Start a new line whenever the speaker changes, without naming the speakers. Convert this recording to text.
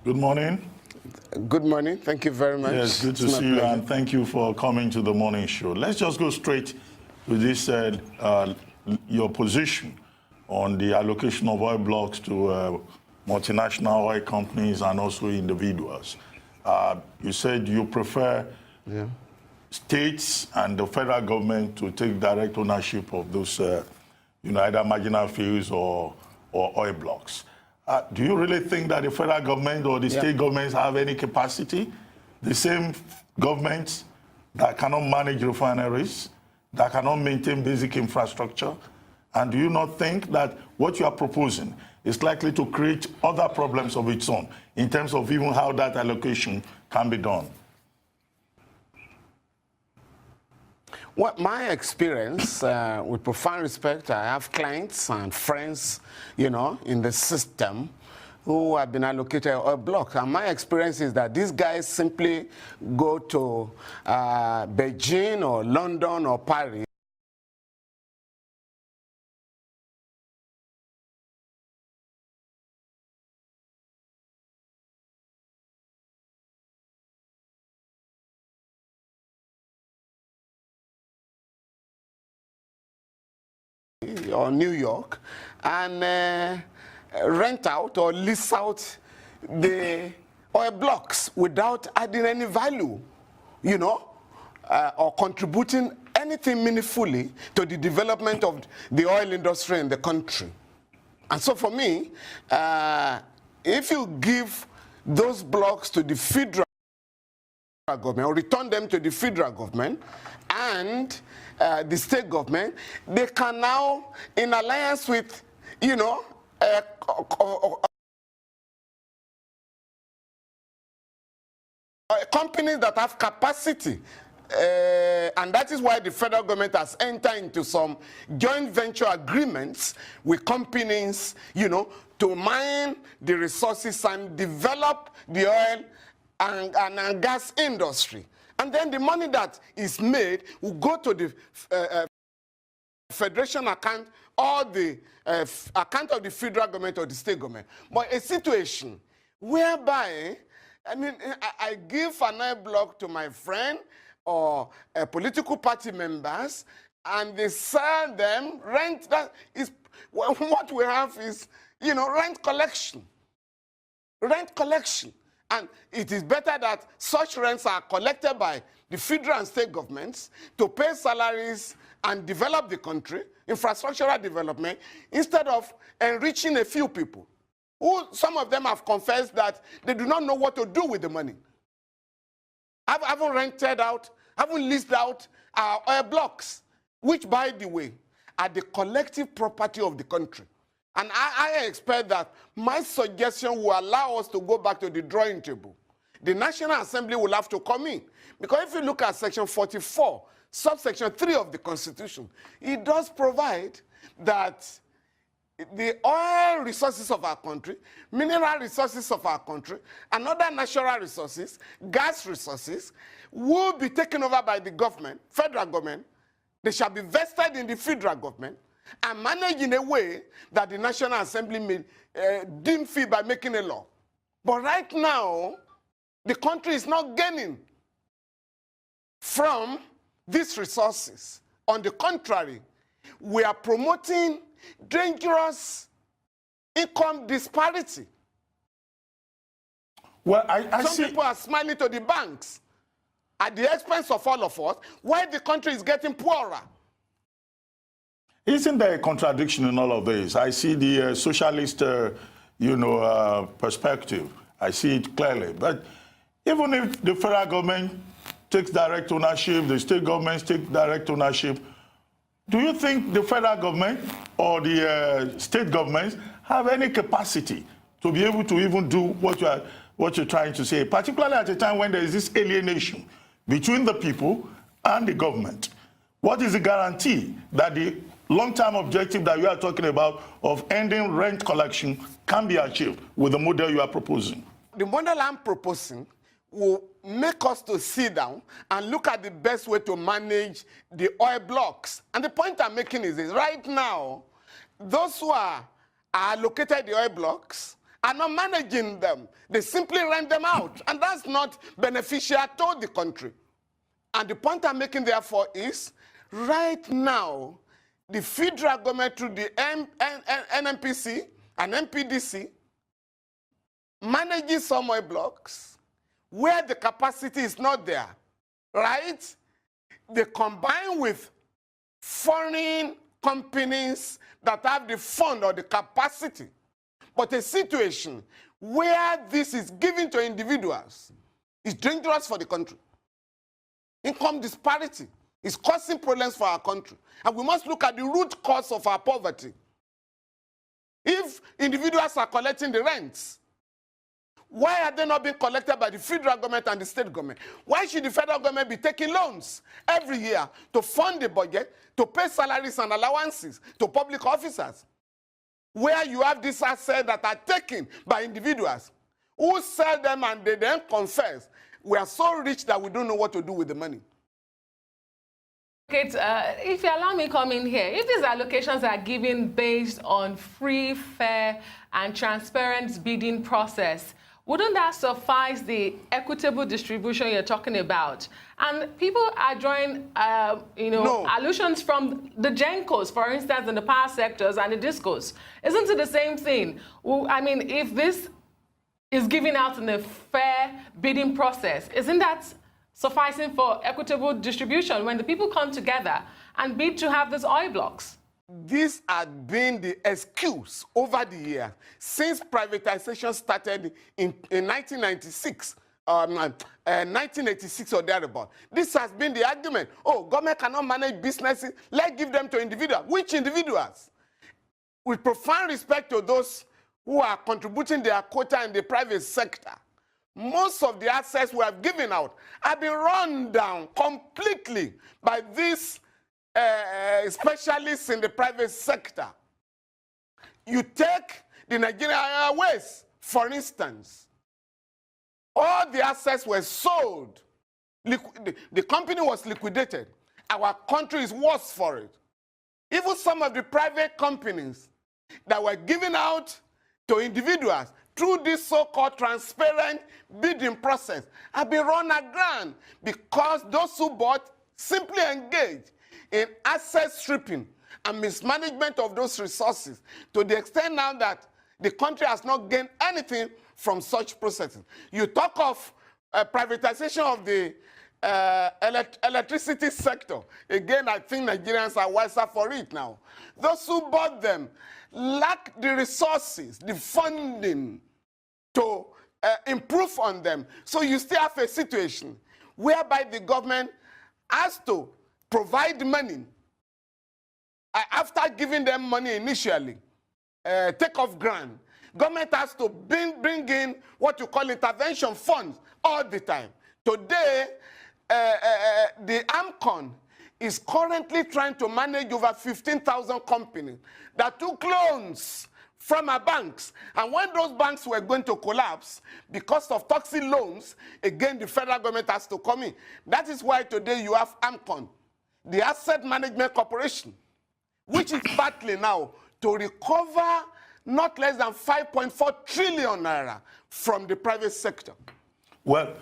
Good morning.
Good morning. Thank you very much.
Yes, good to see you, and thank you for coming to the morning show. Let's just go straight to this, your position on the allocation of oil blocks to multinational oil companies and also individuals. You said you prefer states and the federal government to take direct ownership of those, either marginal fields or oil blocks. Do you really think that the federal government or the state governments have any capacity? The same governments that cannot manage refineries, that cannot maintain basic infrastructure? And do you not think that what you are proposing is likely to create other problems of its own in terms of even how that allocation can be done?
Well, my experience, with profound respect, I have clients and friends, in the system who have been allocated a block. And my experience is that these guys simply go to Beijing or London or Paris or New York and rent out or lease out the oil blocks without adding any value, or contributing anything meaningfully to the development of the oil industry in the country. And so for me, if you give those blocks to the federal government or return them to the federal government and the state government, they can now, in alliance with, companies that have capacity, and that is why the federal government has entered into some joint venture agreements with companies, to mine the resources and develop the oil and gas industry. And then the money that is made will go to the federation account or the account of the federal government or the state government. But a situation whereby, I give an oil block to my friend or political party members, and they sell them, rent, that is, what we have is, rent collection. Rent collection. And it is better that such rents are collected by the federal and state governments to pay salaries and develop the country, infrastructural development, instead of enriching a few people, who some of them have confessed that they do not know what to do with the money. Haven't rented out, haven't leased out our oil blocks, which, by the way, are the collective property of the country. And I expect that my suggestion will allow us to go back to the drawing table. The National Assembly will have to come in. Because if you look at Section 44, subsection 3 of the Constitution, it does provide that the oil resources of our country, mineral resources of our country, and other natural resources, gas resources, will be taken over by the government, federal government. They shall be vested in the federal government and managed in a way that the National Assembly may deem fit by making a law. But right now, the country is not gaining from these resources. On the contrary, we are promoting dangerous income disparity.
Well,
Some people are smiling to the banks at the expense of all of us, while the country is getting poorer.
Isn't there a contradiction in all of this? I see the socialist, perspective. I see it clearly. But even if the federal government takes direct ownership, the state governments take direct ownership, do you think the federal government or the state governments have any capacity to be able to even do what you're trying to say, particularly at a time when there is this alienation between the people and the government? What is the guarantee that the long-term objective that you are talking about of ending rent collection can be achieved with the model you are proposing?
The model I'm proposing will make us to sit down and look at the best way to manage the oil blocks. And the point I'm making is this: right now, those who are allocated the oil blocks are not managing them. They simply rent them out, and that's not beneficial to the country. And the point I'm making, therefore, is right now, the federal government through the NNPC and NPDC manages some oil blocks where the capacity is not there, right? They combine with foreign companies that have the fund or the capacity. But a situation where this is given to individuals is dangerous for the country. Income disparity is causing problems for our country. And we must look at the root cause of our poverty. If individuals are collecting the rents, why are they not being collected by the federal government and the state government? Why should the federal government be taking loans every year to fund the budget, to pay salaries and allowances to public officers? Where you have these assets that are taken by individuals who sell them and they then confess, we are so rich that we don't know what to do with the money.
Okay, if you allow me come in here, if these allocations are given based on free, fair, and transparent bidding process, wouldn't that suffice the equitable distribution you're talking about? And people are drawing, allusions from the GENCOs, for instance, in the power sectors and the DISCOs. Isn't it the same thing? Well, I mean, if this is given out in a fair bidding process, isn't that sufficing for equitable distribution when the people come together and bid to have these oil blocks?
This had been the excuse over the year since privatization started in 1996, 1986 or thereabout. This has been the argument. Oh, government cannot manage businesses. Let's give them to individuals. Which individuals? With profound respect to those who are contributing their quota in the private sector, most of the assets we have given out have been run down completely by these specialists in the private sector. You take the Nigerian Airways, for instance. All the assets were sold. The company was liquidated. Our country is worse for it. Even some of the private companies that were given out to individuals through this so-called transparent bidding process have been run aground because those who bought simply engaged in asset stripping and mismanagement of those resources to the extent now that the country has not gained anything from such processes. You talk of privatization of the electricity sector. Again, I think Nigerians are wiser for it now. Those who bought them lack the resources, the funding to improve on them. So you still have a situation whereby the government has to provide money after giving them money initially, take off grant. Government has to bring in what you call intervention funds all the time. Today, the AMCON is currently trying to manage over 15,000 companies that took loans from our banks. And when those banks were going to collapse because of toxic loans, again, the federal government has to come in. That is why today you have AMCON, the Asset Management Corporation, which is battling now to recover not less than 5.4 trillion naira from the private sector.
Well,